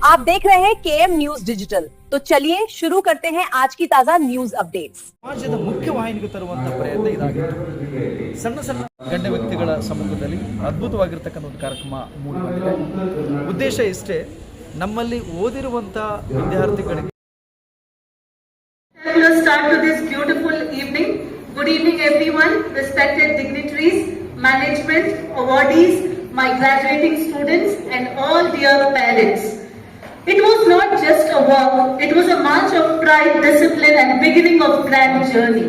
आप देख रहे हैं केएम न्यूज डिजिटल। तो चलिए शुरू करते हैं आज की ताजा न्यूज अपडेट्स। ಸಮಾಜದ ಮುಖ್ಯವಾಹಿನಿಗೆ ತರುವಂತ ಪ್ರಯತ್ನ ಇದಾಗಿದೆ. ಸಣ್ಣ ಸಣ್ಣ ಗಣ್ಯ ವ್ಯಕ್ತಿಗಳ ಸಮ್ಮುಖದಲ್ಲಿ ಅದ್ಭುತವಾಗಿರ್ತಕ್ಕಂಥ ಒಂದು ಕಾರ್ಯಕ್ರಮ ಮೂಡಿ ಬಂದಿದೆ. ಉದ್ದೇಶ ಇಷ್ಟೇ, ನಮ್ಮಲ್ಲಿ ಓದಿರುವಂತ ವಿದ್ಯಾರ್ಥಿಗಳಿಗೆ Let us start to this beautiful evening. Good evening everyone, respected dignitaries, management, awardees, my graduating students and all dear parents. It was not just a walk, it was a march of pride, discipline and beginning of grand journey.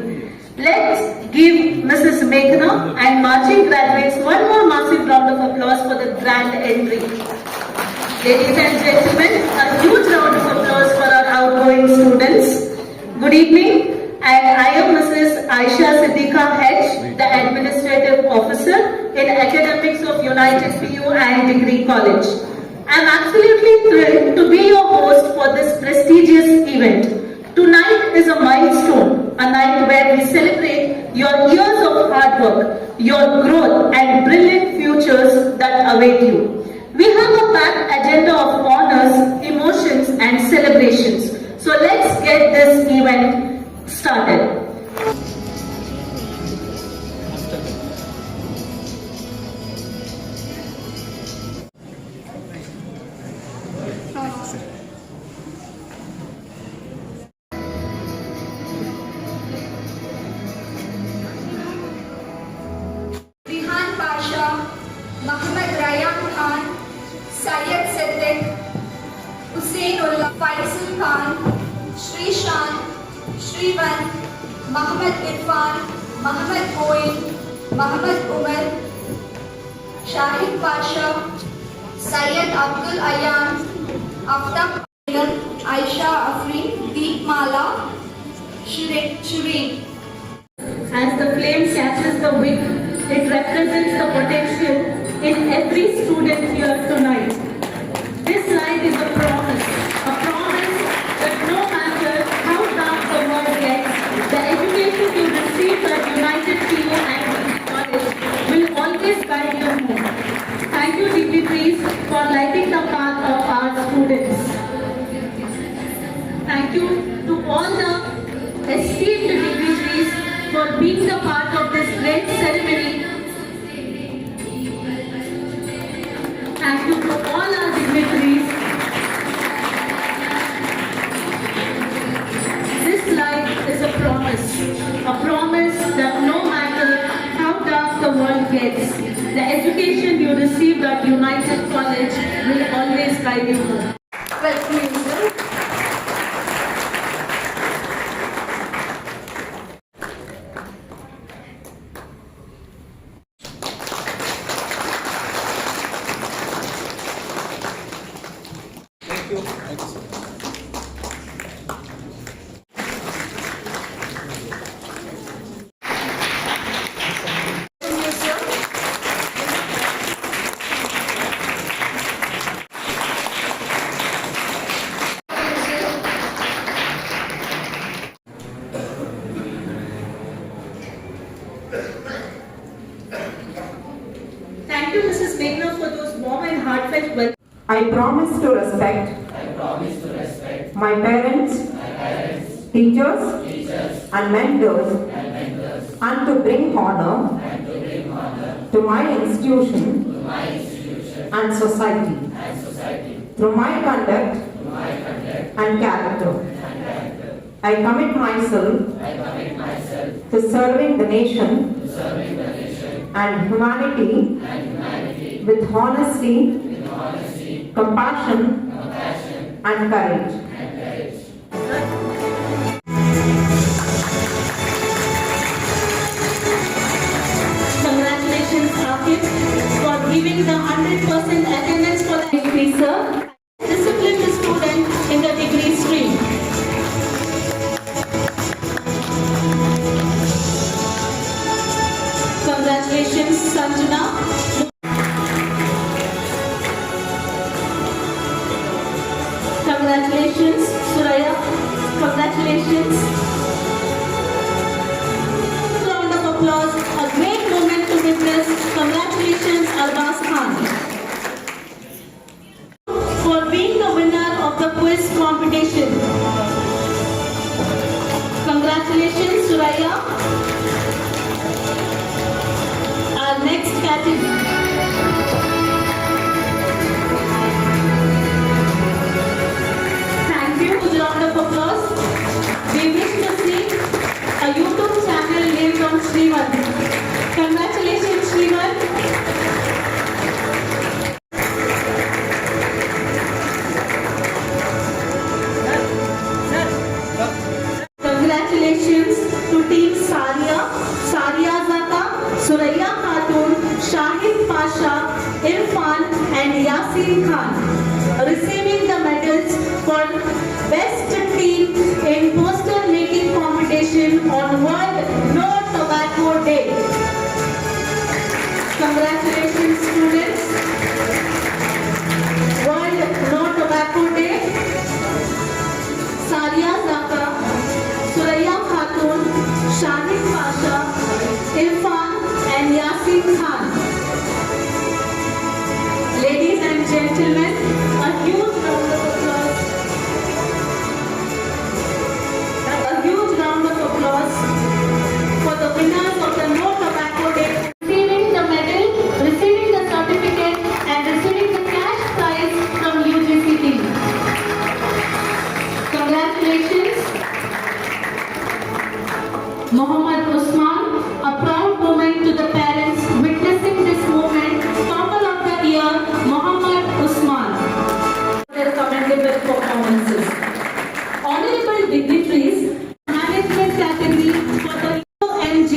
Let's give Mrs. Meghna and marching graduates one more massive round of applause for the grand entry. Ladies and gentlemen, a huge round of applause for our outgoing students. Good evening, and I am Mrs. Aisha Siddiqa Hedge, the Administrative Officer in Academics of United PU and Degree College. I am absolutely thrilled to be your host for this prestigious event. Tonight is a milestone, a night where we celebrate your years of hard work, your growth and brilliant futures that await you. We have a packed agenda of honors, emotions and celebrations. So let's get this event started. Rihan Pasha, Muhammad Rayyan Khan, Syed Siddiq, Hussainullah, Faisal Khan, Srishan, Srivan, Muhammad Irfan, Muhammad Goel, Muhammad Umar, Shahid Pasha, Syed Abdul Ayyan, Aftab Aisha Afrin, Deep Mala, Shireen. As the flame catches the wick, it represents the potential in every student here tonight. This light is a promise that no matter how dark the world gets, the education you receive at United PU and College will always guide you home. Thank you, dignitaries, for lighting the path of our students. Thank you to all the esteemed dignitaries for being the part of this great ceremony. Thank you to all our dignitaries. This light is a promise that no matter how dark the world gets, the education you received at United College will always guide you home. Welcome, sir. Thank you, Mrs. Meghna, for those warm and heartfelt welcome. I promise to respect my parents, teachers, and mentors, and to bring honor to my institution and society through my conduct and character. I commit myself to serving the nation and humanity with honesty, compassion, and courage. Congratulations, Akif, for giving the 100% attendance for the degree, sir. Disciplined student in the degree stream. Congratulations, Sanjana. Congratulations, Suraya. Congratulations. Round of applause. A great moment to witness. Congratulations, Arbaz Khan. For being the winner of the quiz competition. Congratulations, Suraya. Our next category. Thank you. Good round of applause. We wish to see a YouTube channel named on Sriman. Congratulations, Sriman. Congratulations to team Saria, Saria Zata, Suraya Khatun, Shahid Pasha, Irfan and Yasin Khan, receiving the medals for best team in poster making competition on World No Tobacco Day. Congratulations, students. World No Tobacco Day. Saria Zaka, Suraya Khatun, Shahid Pasha, Irfan and Yasin Khan. Ladies and gentlemen, a huge round of applause. A huge round of applause for the winners of the No Tobacco Day. Receiving the medal, receiving the certificate and receiving the cash prize from UGC team. Congratulations. Mohammad Usman, a proud moment to the parents witnessing this moment. Topper of the year, Mohammad Usman. Their commendable performances. Honorable dignitaries, management category for the UMG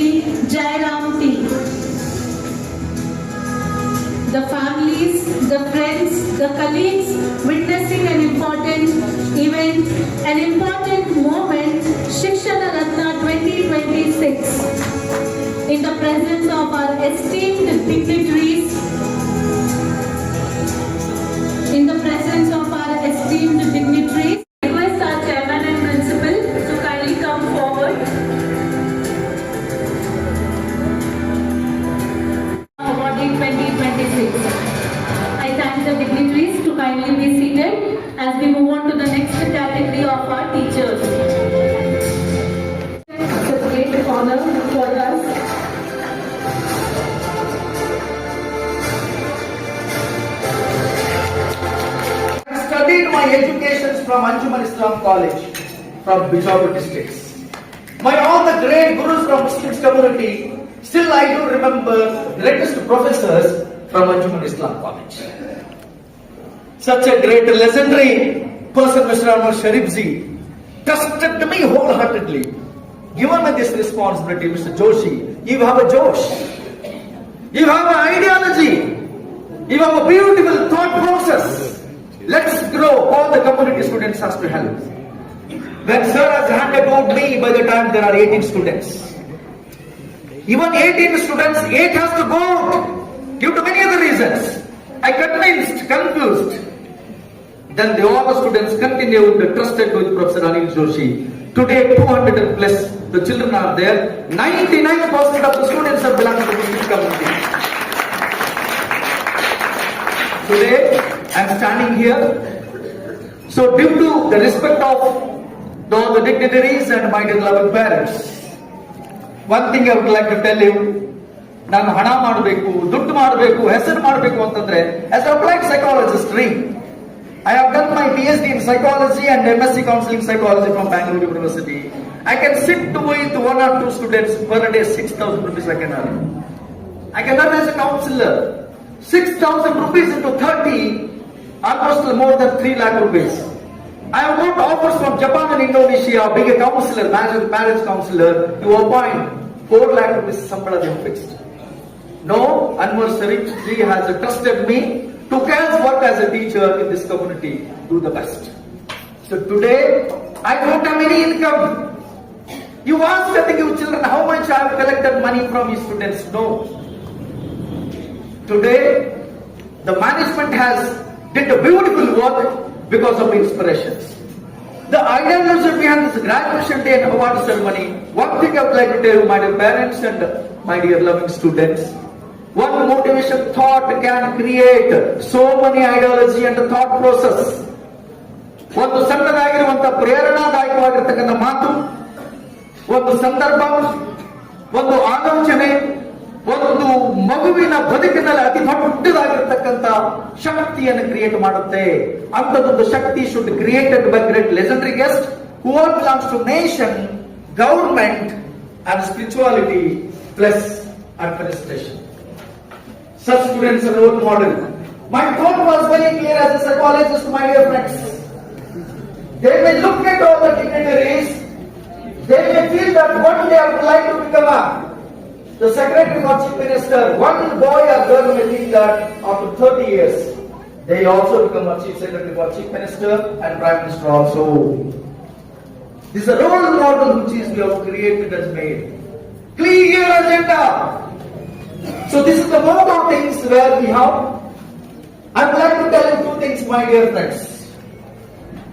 Jairam team. The families, the friends, the colleagues witnessing an important event, an important moment, Shikshana Ratna 2026. In the presence of our esteemed dignitaries, request our chairman and principal to kindly come forward. Awarding 2026. I thank the dignitaries to kindly be seated as we move on to the next category of our teachers. It's a great honor for us. I studied my education from Anjuman Islam College from Bijapur districts. My all the great gurus from Muslim community, still I do remember greatest professors from Anjuman Islam College. Such a great legendary person, Mr. Anwar Sharifji, trusted me wholeheartedly. Given me this responsibility, Mr. Joshi, you have a Josh, you have an ideology, you have a beautiful thought process. Let's grow. All the community students has to help. When sir has handed over me, by the time there are 18 students. Even 18 students, 8 has to go due to many other reasons. I convinced, confused. Then all the students continued trusted with Professor Anil Joshi. Today 200 and plus the children are there. 99% of the students are belonging to the Muslim community. Today I am standing here. So due to the respect of all the dignitaries and my beloved parents, one thing I would like to tell you, ನಾನು ಹಣ ಮಾಡಬೇಕು, ದುಡ್ಡು ಮಾಡಬೇಕು, ಹೆಸರು ಮಾಡಬೇಕು ಅಂತಂದ್ರೆ as an applied psychologist stream, I have done my PhD in psychology and MSc counseling psychology from Bangalore University. I can sit with 1 or 2 students per day, 6,000 rupees I can earn. I can earn as a counselor 6,000 rupees into 30, almost more than 3 lakh rupees. I have got offers from Japan and Indonesia, being a counselor, marriage counselor, to appoint 4 lakh rupees sambala they have fixed. No, Anwar Sharifji has trusted me to work as a teacher in this community. Do the best. So today, I don't have any income. You ask I think you children how much I have collected money from you students. No. Today, the management has did a beautiful work because of inspirations. The ideology behind this graduation day and award ceremony, one thing I would like to tell you, my dear parents and my dear loving students, one motivation thought can create so many ideology and the thought process. ಒಂದು ಸಣ್ಣದಾಗಿರುವಂತಹ ಪ್ರೇರಣಾದಾಯಕವಾಗಿರ್ತಕ್ಕಂಥ ಮಾತು, ಒಂದು ಸಂದರ್ಭ, ಒಂದು ಆಲೋಚನೆ, ಒಂದು ಮಗುವಿನ ಬದುಕಿನಲ್ಲಿ ಅತಿ ದೊಡ್ಡದಾಗಿರ್ತಕ್ಕಂಥ ಶಕ್ತಿಯನ್ನು ಕ್ರಿಯೇಟ್ ಮಾಡುತ್ತೆ. ಅಂತದೊಂದು ಶಕ್ತಿ should created by great legendary guest who all belongs to nation, government and spirituality plus administration. Such students are role model. My thought was very clear as a psychologist, my dear friends. They may look at all the dignitaries, they may feel that one day I would like to become the secretary or chief minister. One boy or girl may think that after 30 years, they also become a chief secretary or chief minister and prime minister also. This is a role model which is we have created as made. Clear agenda. So this is the mode of things where we have. I would like to tell you two things, my dear friends.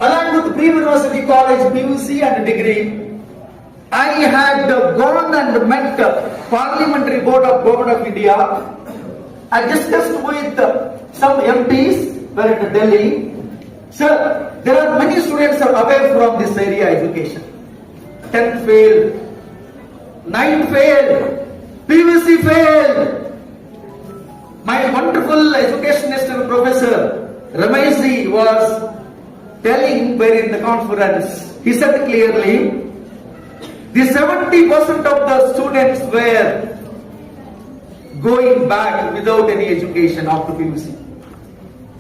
Along with pre-university college, PUC and degree, I had gone and met Parliamentary Board of Government of India. I discussed with some MPs were at Delhi. Sir, there are many students are away from this area education. 10th failed, 9th failed, PVC failed. My wonderful educationist and professor Rameshji was telling where in the conference, he said clearly, the 70% of the students were going back without any education after PVC.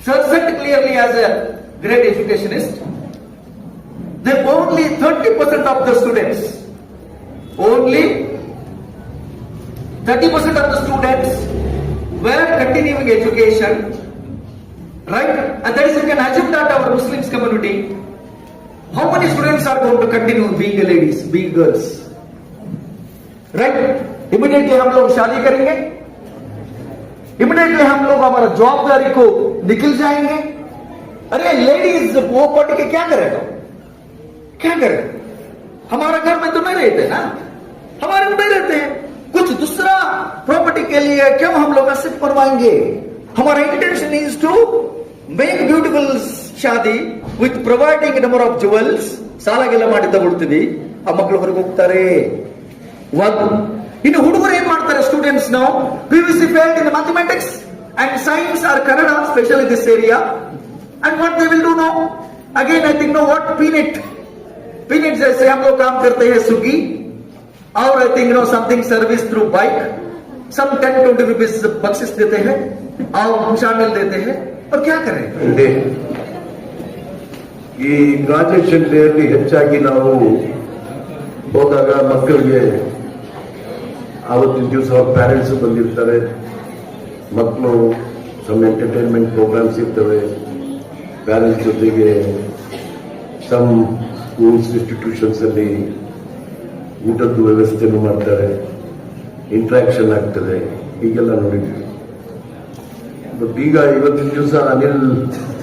Sir said clearly as a great educationist, the only 30% of the students, only 30% of the students were continuing education, right? And that is, you can assume that our Muslims community, how many students are going to continue being ladies, being girls, right? Immediately हम लोग शादी करेंगे, immediately हम लोग हमारा जवाबदारी को निकल जाएंगे. अरे लेडीज वो पढ़ के क्या करेगा, क्या करेगा? हमारा घर में तो नहीं रहते ना, हमारे में नहीं रहते हैं. कुछ दूसरा प्रॉपर्टी के लिए क्यों हम लोग असेट करवाएंगे? हमारा intention is to make beautiful shaadi with providing number of jewels. ಸಾಲಾಗೆಲ್ಲ ಮಾಡಿ ತಗೊಳ್ತೀವಿ, ಆ ಮಕ್ಕಳು ಹೊರಗೆ ಹೋಗ್ತಾರೆ. ಇನ್ನು ಹುಡುಗರು ಏನ್ ಮಾಡ್ತಾರೆ? ಸ್ಟೂಡೆಂಟ್ಸ್ ನಾವು PVC failed in mathematics and science or Kannada, especially this area, and what they will do now? Again I think, no, what peanut जैसे हम लोग काम करते हैं स्विगी, और I think something service through bike, some 10-20 rupees बख्शिश देते हैं और शामिल देते हैं, और क्या करें? ಈ ಗ್ರಾಜುಯೇಷನ್ ಡೇ ಅಲ್ಲಿ ಹೆಚ್ಚಾಗಿ ನಾವು ಹೋದಾಗ ಮಕ್ಕಳಿಗೆ ಆವತ್ತಿನ ದಿವಸ ಅವ್ರ ಪ್ಯಾರೆಂಟ್ಸ್ ಬಂದಿರ್ತಾರೆ, ಮಕ್ಕಳು ಸಮ್ ಎಂಟರ್ಟೈನ್ಮೆಂಟ್ ಪ್ರೋಗ್ರಾಮ್ಸ್ ಇರ್ತವೆ, ಪ್ಯಾರೆಂಟ್ಸ್ ಜೊತೆಗೆ ಸಮ್ ಸ್ಕೂಲ್ಸ್ ಇನ್ಸ್ಟಿಟ್ಯೂಷನ್ಸ್ ಅಲ್ಲಿ ಊಟದ ವ್ಯವಸ್ಥೆನೂ ಮಾಡ್ತಾರೆ, ಇಂಟ್ರಾಕ್ಷನ್ ಆಗ್ತದೆ, ಹೀಗೆಲ್ಲ ನೋಡಿದ್ವಿ. ಬಟ್ ಈಗ ಇವತ್ತಿನ ದಿವಸ ಅನಿಲ್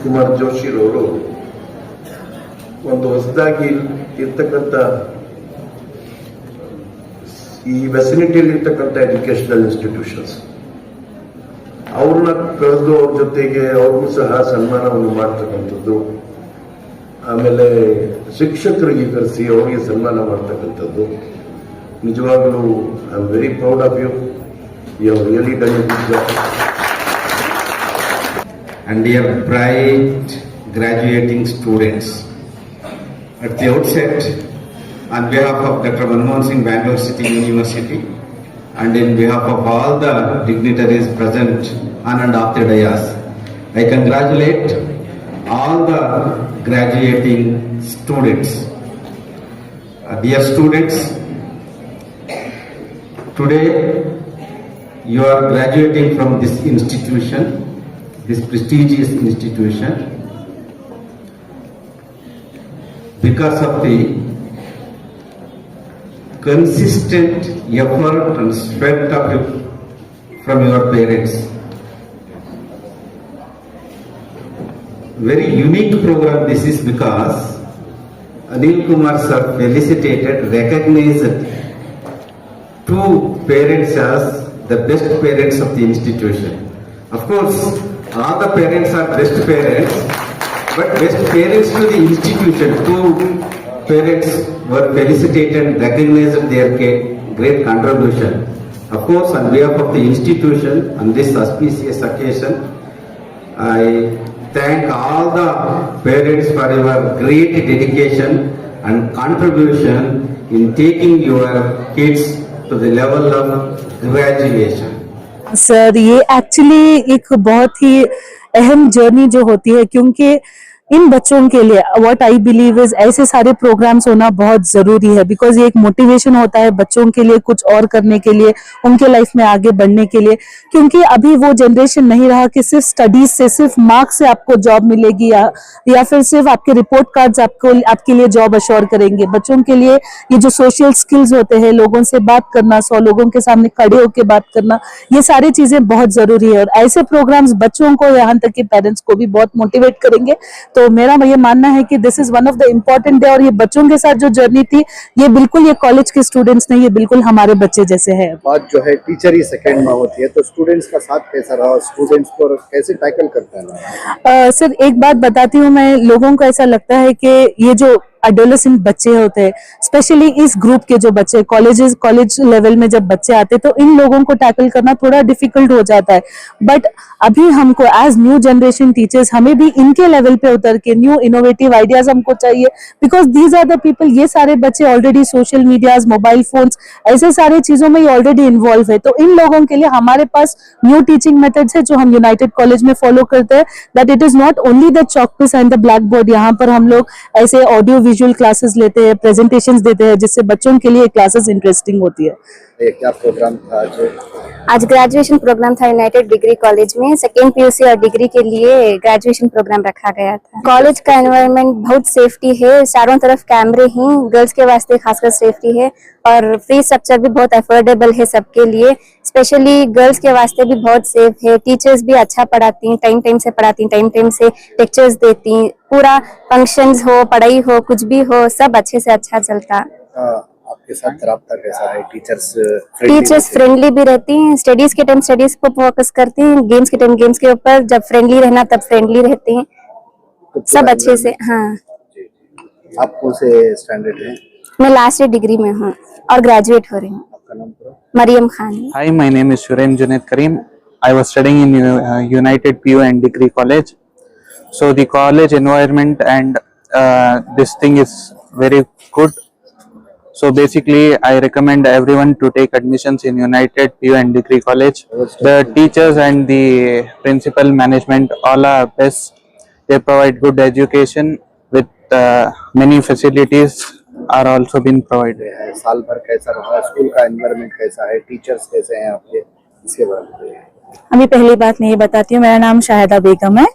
ಕುಮಾರ್ ಜೋಶಿರವರು ಒಂದು ಹೊಸದಾಗಿ ಇರ್ತಕ್ಕಂಥ ಈ ವೆಸಿನಿಟಿಯಲ್ಲಿ ಇರ್ತಕ್ಕಂಥ ಎಜುಕೇಶನಲ್ ಇನ್ಸ್ಟಿಟ್ಯೂಷನ್ಸ್ ಅವ್ರನ್ನ ಕರೆದು ಅವ್ರ ಜೊತೆಗೆ ಅವ್ರಿಗೂ ಸಹ ಸನ್ಮಾನವನ್ನು ಮಾಡ್ತಕ್ಕಂಥದ್ದು, ಆಮೇಲೆ ಶಿಕ್ಷಕರಿಗೆ ಕರೆಸಿ ಅವರಿಗೆ ಸನ್ಮಾನ ಮಾಡ್ತಕ್ಕಂಥದ್ದು. ನಿಜವಾಗಲೂ I am very proud of you. You have really done it good job. And dear bright graduating students, at the outset, on behalf of Dr. Manmohan Singh Bangalore City University and in behalf of all the dignitaries present on and off the dais, I congratulate all the graduating students. Dear students, today you are graduating from this institution, this prestigious institution, because of the consistent effort and sweat from your parents. Very unique program this is, because Anil Kumar sir felicitated, recognized two parents as the best parents of the institution. Of course, all the parents are best parents, but best parents to the institution. Two parents were felicitated and recognized their great contribution. Of course, on behalf of the institution, on this auspicious occasion, I thank all the parents for your great dedication and contribution in taking your kids to the level of graduation. Sir, ये actually एक बहुत ही अहम journey जो होती है, क्योंकि इन बच्चों के लिए व्हाट आई बिलीव इज ऐसे सारे प्रोग्राम्स होना बहुत जरूरी है, बिकॉज ये एक मोटिवेशन होता है बच्चों के लिए कुछ और करने के लिए, उनके लाइफ में आगे बढ़ने के लिए। क्योंकि अभी वो जनरेशन नहीं रहा कि सिर्फ स्टडीज से, सिर्फ मार्क्स से आपको जॉब मिलेगी या फिर सिर्फ आपके रिपोर्ट कार्ड्स आपके लिए जॉब अश्योर करेंगे। बच्चों के लिए ये जो सोशल स्किल्स होते हैं, लोगों से बात करना, 100 लोगों के सामने खड़े होकर बात करना, ये सारी चीजें बहुत जरूरी है। और ऐसे प्रोग्राम्स बच्चों को, यहाँ तक कि पेरेंट्स को भी बहुत मोटिवेट करेंगे। तो मेरा ये मानना है कि this is one of the important day. और ये बच्चों के साथ जो जर्नी थी, ये बिल्कुल ये कॉलेज के स्टूडेंट्स नहीं, ये बिल्कुल हमारे बच्चे जैसे हैं। बात जो है टीचर ही सेकंड में होती है, तो स्टूडेंट्स का साथ कैसा रहा, स्टूडेंट्स को कैसे टैकल करता है? सर, एक बात बताती हूँ मैं, लोगों को ऐसा लगता है कि ये जो एडोलेसेंट बच्चे होते हैं, स्पेशली इस ग्रुप के जो बच्चे कॉलेज लेवल में जब बच्चे आते हैं, तो इन लोगों को टैकल करना थोड़ा डिफिकल्ट हो जाता है। बट अभी हमको एज न्यू जनरेशन टीचर्स, हमें भी इनके लेवल पे उतर के न्यू इनोवेटिव आइडियाज हमको चाहिए, because these are the people. ये सारे बच्चे already social medias, mobile phones, ऐसे सारे चीजों में ऑलरेडी इन्वॉल्व है। तो इन लोगों के लिए हमारे पास न्यू टीचिंग मेथड्स है जो हम यूनाइटेड कॉलेज में फॉलो करते हैं, that it is not only the chalk piece and the black board. यहाँ पर हम लोग ऐसे ऑडियो विजुअल क्लासेस लेते हैं, प्रेजेंटेशंस देते हैं, जिससे बच्चों के लिए क्लासेस इंटरेस्टिंग होती है। क्या प्रोग्राम था आज ग्रेजुएशन प्रोग्राम था यूनाइटेड डिग्री कॉलेज में। सेकेंड पीयूसी और डिग्री के लिए ग्रेजुएशन प्रोग्राम रखा गया था। कॉलेज का एनवायरनमेंट बहुत सेफ्टी है, चारों तरफ कैमरे हैं, गर्ल्स के वास्ते खासकर सेफ्टी है, और फी स्ट्रक्चर भी बहुत अफोर्डेबल है सबके लिए, स्पेशली गर्ल्स के वास्ते भी बहुत सेफ है। टीचर्स भी अच्छा पढ़ाती हैं, टाइम से पढ़ाती हैं, टाइम से लेक्चर्स देती हैं, पूरा फंक्शंस हो, पढ़ाई हो, कुछ भी हो, सब अच्छे से अच्छा चलता। आपके साथ राब्ता कैसा है? टीचर्स फ्रेंडली भी रहती हैं, स्टडीज के टाइम स्टडीज को फोकस करती हैं, गेम्स के टाइम गेम्स के ऊपर, जब फ्रेंडली रहना तब फ्रेंडली रहती हैं, सब अच्छे से। हाँ, आप कौन से स्टैंडर्ड हैं? मैं लास्ट ईयर डिग्री में हूँ और ग्रेजुएट हो रही हूँ। आपका नाम पूरा? Maryam Khan. Hi, my name is Shuraim Junaid Karim. I was studying in United PU and Degree College. So the college environment and this thing is very good. So basically, I recommend everyone to take admissions in United PU and Degree College. The teachers and the principal management all are best. They provide good education with many facilities are also been provided. साल भर कैसा रहा? School का environment कैसा है? Teachers कैसे हैं आपके? इसके बारे में बताइए। अभी पहली बात मैं ये बताती हूँ, मेरा नाम शाहिदा बेगम है।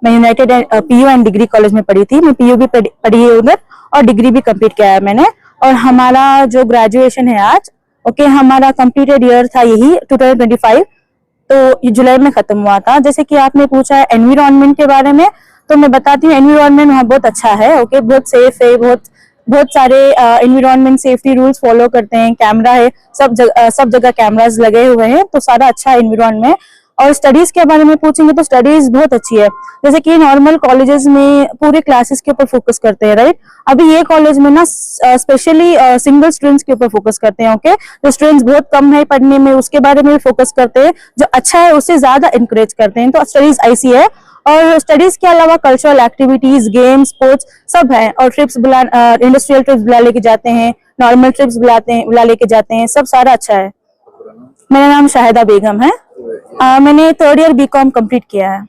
मैं United PU and degree college में पढ़ी थी। मैं पीयू भी पढ़ी है उधर और डिग्री भी कंप्लीट किया है मैंने। और हमारा जो ग्रेजुएशन है आज, हमारा कंप्लीटेड ईयर था यही 2025, तो जुलाई में खत्म हुआ था। जैसे कि आपने पूछा है एनवायरनमेंट के बारे में, तो मैं बताती हूँ एनवायरनमेंट वहाँ बहुत अच्छा है। बहुत सेफ है, बहुत सारे एनवायरनमेंट सेफ्टी रूल्स फॉलो करते हैं, कैमरा है, सब जगह कैमरास लगे हुए हैं, तो सारा अच्छा एनवायरनमेंट। और स्टडीज के बारे में पूछेंगे तो स्टडीज बहुत अच्छी है। जैसे कि नॉर्मल कॉलेजेस में पूरे क्लासेस के ऊपर फोकस करते हैं, राइट। अभी ये कॉलेज में ना स्पेशली सिंगल स्टूडेंट्स के ऊपर फोकस करते हैं। जो स्टूडेंट्स बहुत कम है पढ़ने में, उसके बारे में फोकस करते हैं, जो अच्छा है उससे ज्यादा इंकरेज करते हैं। तो स्टडीज ऐसी है। और स्टडीज के अलावा कल्चरल एक्टिविटीज, गेम्स, स्पोर्ट्स सब है। और ट्रिप्स इंडस्ट्रियल ट्रिप्स बुला लेके जाते हैं, नॉर्मल ट्रिप्स बुला लेके जाते हैं, सब सारा अच्छा है। मेरा नाम शाहिदा बेगम है। मैंने 3rd ईयर बीकॉम कंप्लीट किया है।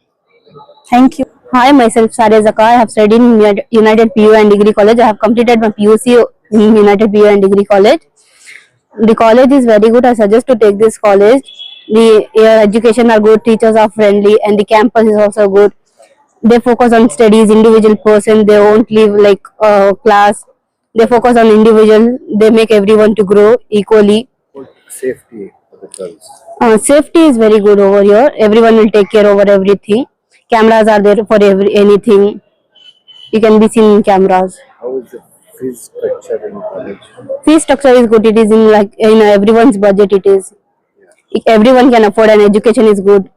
Thank you. Hi, myself Sadia Zakar. I have studied in United PU and Degree College. I have completed my PUC in United PU and Degree College. The college is very good. I suggest to take this college. Your education are good, teachers are friendly, and the campus is also good. They focus on studies, individual person. They won't leave like class. They focus on individual. They make everyone to grow equally. Safety for the girls. Safety is very good over here. Everyone will take care over everything. Cameras are there for anything. You can be seen in cameras. How is the fee structure in college? Fee structure is good. It is in everyone's budget. It is. Everyone can afford, and education is good.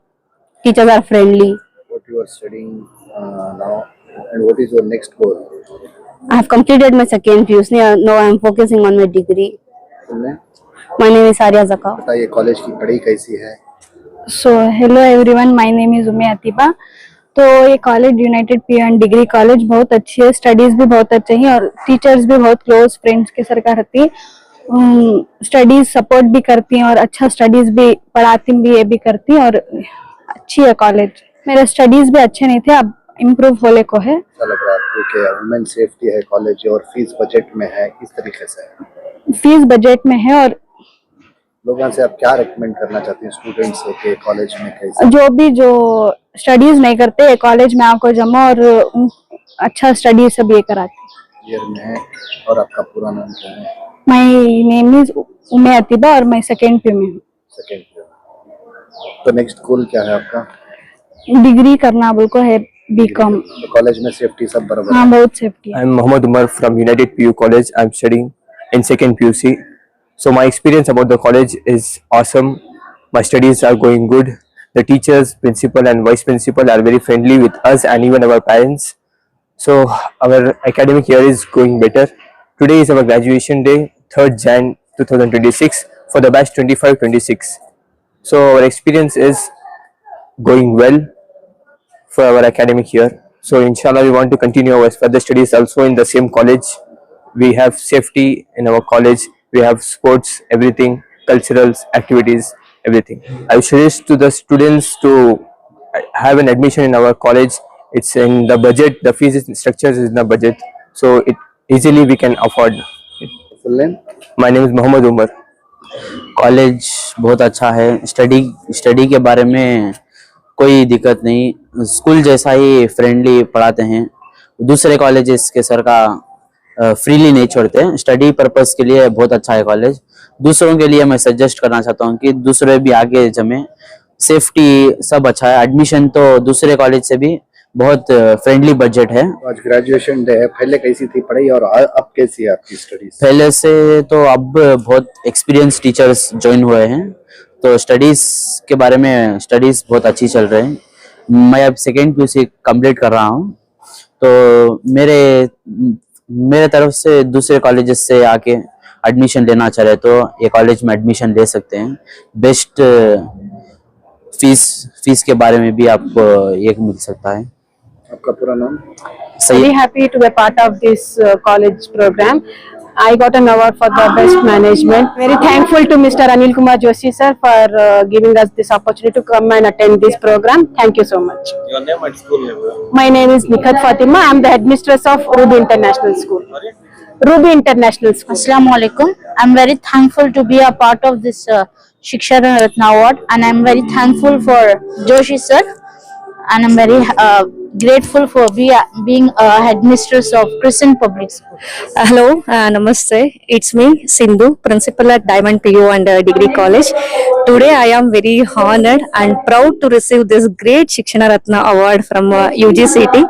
Teachers are friendly. What you are studying now? And what is your next goal? I have completed my second PUC. Now I am focusing on my degree. Full name? My name is Arya Zaka. बताइए college की पढ़ाई कैसी है? So hello everyone, my name is Ume Atiba. तो ये college United PU and degree college बहुत अच्छी है, स्टडीज भी बहुत अच्छे हैं और टीचर्स भी बहुत क्लोज फ्रेंड्स के सरकार रहती है, स्टडीज सपोर्ट भी करती हैं और अच्छा स्टडीज भी पढ़ाती भी, ये भी करती है और अच्छी है कॉलेज। मेरे स्टडीज भी अच्छे नहीं थे, अब इम्प्रूव होने को है। अच्छा लग रहा है आपको कि वुमेन सेफ्टी है कॉलेज और फीस बजट में है, किस तरीके से है? फीस बजट में है और लोगों से आप क्या रेकमेंड करना चाहते हैं स्टूडेंट्स से कि कॉलेज में कैसे? जो स्टडीज नहीं करते कॉलेज में आपको जमा और अच्छा स्टडी सब ये कराते। ईयर में है। और आपका पूरा नाम क्या है? माय नेम इज उमे अतिबा और मैं सेकेंड पीयू में हूँ। Second year. तो नेक्स्ट गोल क्या है आपका? डिग्री करना बिल्कुल है, बीकॉम। तो कॉलेज में सेफ्टी सब बराबर हाँ, है? बहुत सेफ्टी है। I'm Muhammad Umar from United PU College. I'm studying in second PUC. So my experience about the college is awesome. My studies are going good. The teachers, principal and vice principal are very friendly with us and even our parents. So our academic year is going better. Today is our graduation day, 3rd Jan 2026 for the batch 25-26. So our experience is going well for our academic year. So inshallah we want to continue our further studies also in the same college. We have safety in our college, we have sports, everything, culturals, activities, everything. I would suggest to the students to have an admission in our college. It's in the budget, the fees structures is in the budget, so it easily we can afford it. Full name? My name is Muhammad Umar. College बहुत अच्छा है, study के बारे में कोई दिक्कत नहीं, school जैसा ही फ्रेंडली पढ़ाते हैं। दूसरे कॉलेजेस के सर का फ्रीली नहीं छोड़ते हैं, स्टडी पर्पस के लिए बहुत अच्छा है कॉलेज। दूसरों के लिए मैं सजेस्ट करना चाहता हूँ कि दूसरे भी आगे जमे, सेफ्टी सब अच्छा है। एडमिशन तो दूसरे कॉलेज से भी बहुत फ्रेंडली बजट है। आज ग्रेजुएशन डे है, पहले कैसी थी पढ़ाई और अब कैसी है आपकी स्टडीज? पहले से तो अब बहुत एक्सपीरियंस टीचर्स ज्वाइन हुए हैं, तो स्टडीज के बारे में स्टडीज बहुत अच्छी चल रहे हैं। मैं अब सेकेंड PUC कंप्लीट कर रहा हूँ, तो मेरे तरफ से दूसरे कॉलेजेस से आके एडमिशन लेना चाह रहे तो ये कॉलेज में एडमिशन ले सकते हैं। बेस्ट फीस के बारे में भी आपको ये मिल सकता है। आपका पूरा नाम? Very happy to be part of this college program. I got an award for the best management. Very thankful to Mr. Anil Kumar Joshi sir for giving us this opportunity to come and attend this program. Thank you so much. Your name at school? My name is Nikhat Fatima. I am the headmistress of Ruby International School. Ruby International School. Assalamu alaikum. I am very thankful to be a part of this Shiksha Ratna Award, and I am very thankful for Joshi sir, and I am very grateful for being a headmistress of Crescent Public School. Hello, namaste. It's me, Sindhu, principal at Diamond PU and Degree College. Today I am very honored and proud to receive this great Shikshana Ratna Award from UGCT.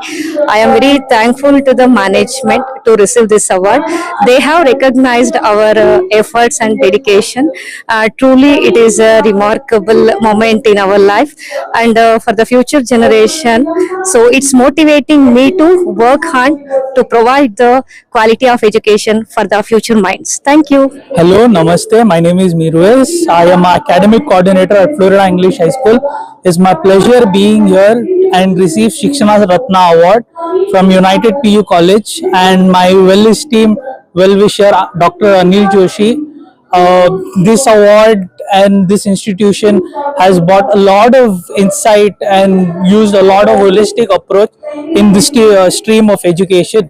I am very thankful to the management to receive this award. They have recognized our efforts and dedication. Truly it is a remarkable moment in our life and for the future generation. So it's motivating me to work hard to provide the quality of education for the future minds. Thank you. Hello, namaste. My name is Miruez. I am academic coordinator at Florida English High School. It's my pleasure being here and receive Shikshana Ratna Award from United PU College and my well-esteemed well-wisher Dr. Anil Joshi. This award and this institution has brought a lot of insight and used a lot of holistic approach in this stream of education.